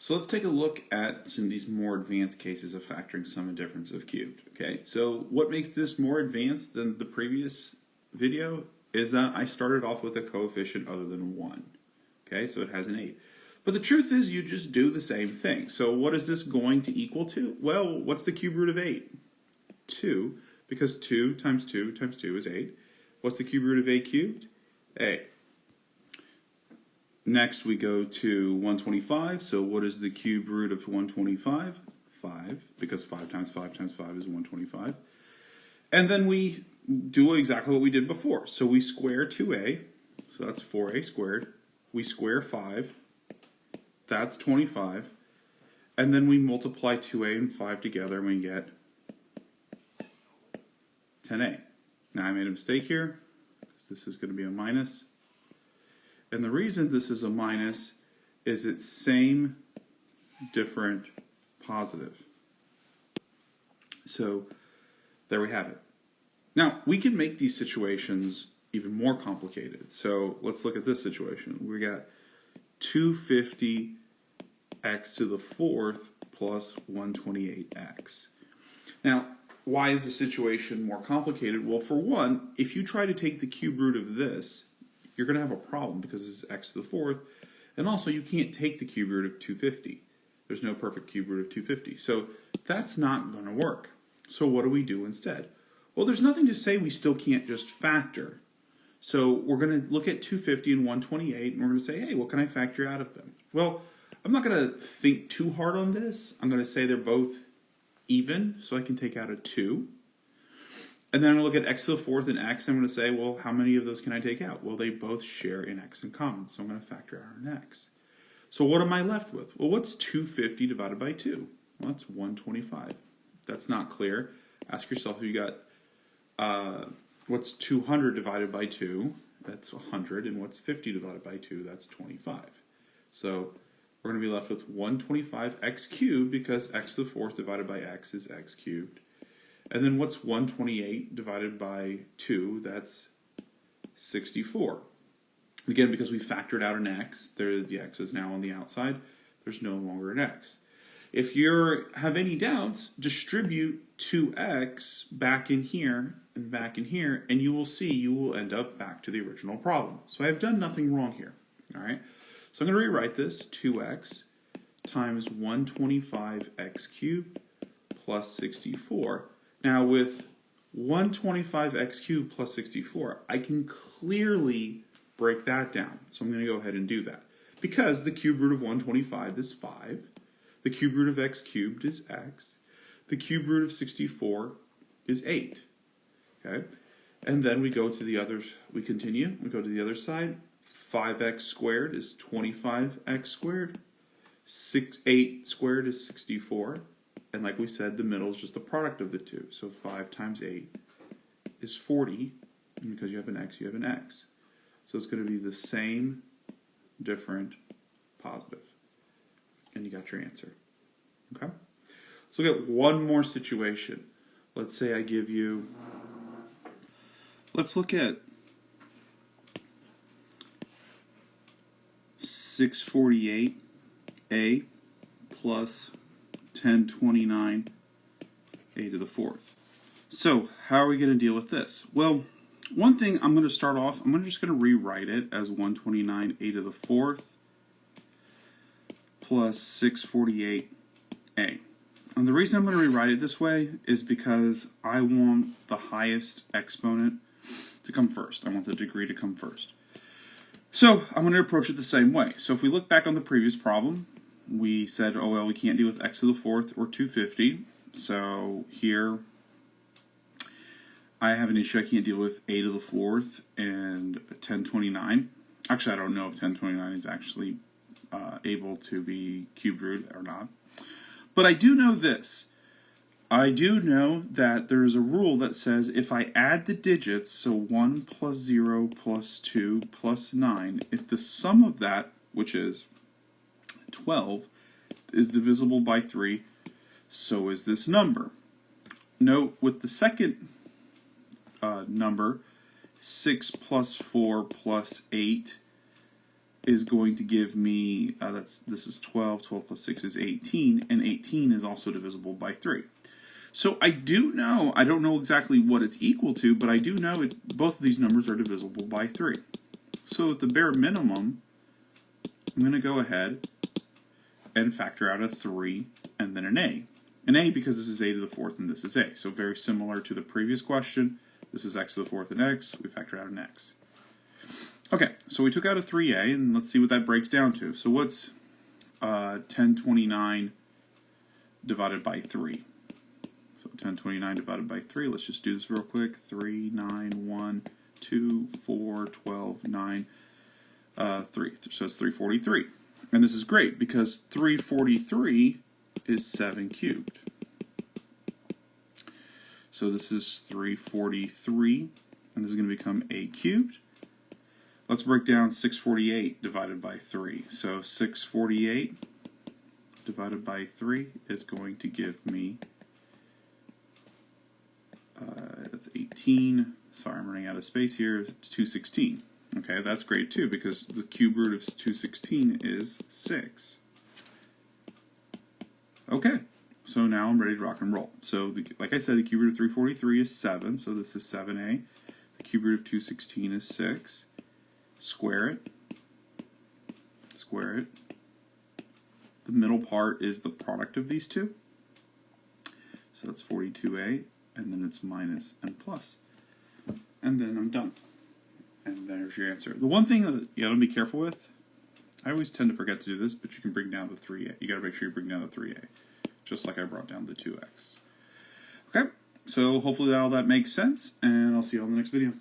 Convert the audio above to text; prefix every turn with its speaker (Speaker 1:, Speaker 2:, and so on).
Speaker 1: So let's take a look at some of these more advanced cases of factoring sum and difference of cubed. Okay, so what makes this more advanced than the previous video is that I started off with a coefficient other than 1. Okay, so it has an 8. But the truth is you just do the same thing. So what is this going to equal to? Well, what's the cube root of 8? 2, because 2 times 2 times 2 is 8. What's the cube root of 8 cubed? 8. Next we go to 125, so what is the cube root of 125? 5, because 5 times 5 times 5 is 125. And then we do exactly what we did before. So we square 2a, so that's 4a squared. We square 5, that's 25. And then we multiply 2a and 5 together and we get 10a. Now I made a mistake here, because this is going to be a minus. And the reason this is a minus is it's same, different, positive. So there we have it. Now we can make these situations even more complicated. So let's look at this situation. We got 250 x to the fourth plus 128x. Now, why is the situation more complicated? Well, for one, if you try to take the cube root of this, you're going to have a problem because it's x to the fourth, and also you can't take the cube root of 250. There's no perfect cube root of 250, so that's not going to work. So what do we do instead? Well, there's nothing to say we still can't just factor. So we're going to look at 250 and 128, and we're going to say, hey, what can I factor out of them? Well, I'm not going to think too hard on this. I'm going to say they're both even, so I can take out a 2. And then I'm going to look at x to the fourth and x, and I'm going to say, well, how many of those can I take out? Well, they both share an x in common, so I'm going to factor out an x. So what am I left with? Well, what's 250 divided by 2? Well, that's 125. If that's not clear, ask yourself if you got, what's 200 divided by 2? That's 100, and what's 50 divided by 2? That's 25. So we're going to be left with 125x cubed, because x to the fourth divided by x is x cubed. And then what's 128 divided by 2? That's 64. Again, because we factored out an x, the x is now on the outside, there's no longer an x. If you have any doubts, distribute 2x back in here and back in here, and you will see you will end up back to the original problem. So I've done nothing wrong here. All right. So I'm going to rewrite this, 2x times 125x cubed plus 64. Now with 125x cubed plus 64, I can clearly break that down. So I'm going to go ahead and do that. Because the cube root of 125 is 5. The cube root of x cubed is x. The cube root of 64 is 8. Okay? And then we go to the others. We continue. We go to the other side. 5x squared is 25x squared. 8 squared is 64. And like we said, the middle is just the product of the two. So 5 times 8 is 40. And because you have an x, you have an x. So it's going to be the same, different, positive. And you got your answer. Okay? Let's look at one more situation. Let's say I give you, let's look at 648a plus 1029 a to the fourth. So how are we going to deal with this? Well, one thing I'm going to start off, I'm just going to rewrite it as 129 a to the fourth plus 648a. And the reason I'm going to rewrite it this way is because I want the highest exponent to come first. I want the degree to come first. So I'm going to approach it the same way. So if we look back on the previous problem, we said, oh, well, we can't deal with x to the fourth or 250. So here I have an issue. I can't deal with a to the fourth and 1029. Actually, I don't know if 1029 is actually able to be cube root or not. But I do know this. I do know that there is a rule that says if I add the digits, so 1 plus 0 plus 2 plus 9, if the sum of that, which is 12, is divisible by 3, so is this number. Note with the second number, 6 plus 4 plus 8 is going to give me, this is 12, 12 plus 6 is 18, and 18 is also divisible by 3. So I do know, I don't know exactly what it's equal to, but I do know both of these numbers are divisible by 3. So at the bare minimum, I'm going to go ahead and factor out a 3 and then an a. An a because this is a to the fourth and this is a. So very similar to the previous question. This is x to the fourth and x. We factor out an x. Okay, so we took out a 3a, and let's see what that breaks down to. So what's 1029 divided by 3? So 1029 divided by 3, let's just do this real quick. 3, 9, 1, 2, 4, 12, 9, 3. So it's 343. And this is great because 343 is 7 cubed. So this is 343, and this is going to become a cubed. Let's break down 648 divided by 3. So 648 divided by 3 is going to give me, that's 18. Sorry, I'm running out of space here. It's 216. Okay, that's great too because the cube root of 216 is 6. Okay, so now I'm ready to rock and roll. So like I said, the cube root of 343 is 7, so this is 7a. The cube root of 216 is 6. Square it. Square it. The middle part is the product of these two. So that's 42a, and then it's minus and plus. And then I'm done. And there's your answer. The one thing that you gotta be careful with, I always tend to forget to do this, but you can bring down the 3a. You gotta make sure you bring down the 3a, just like I brought down the 2x. Okay, so hopefully all that makes sense, and I'll see you on the next video.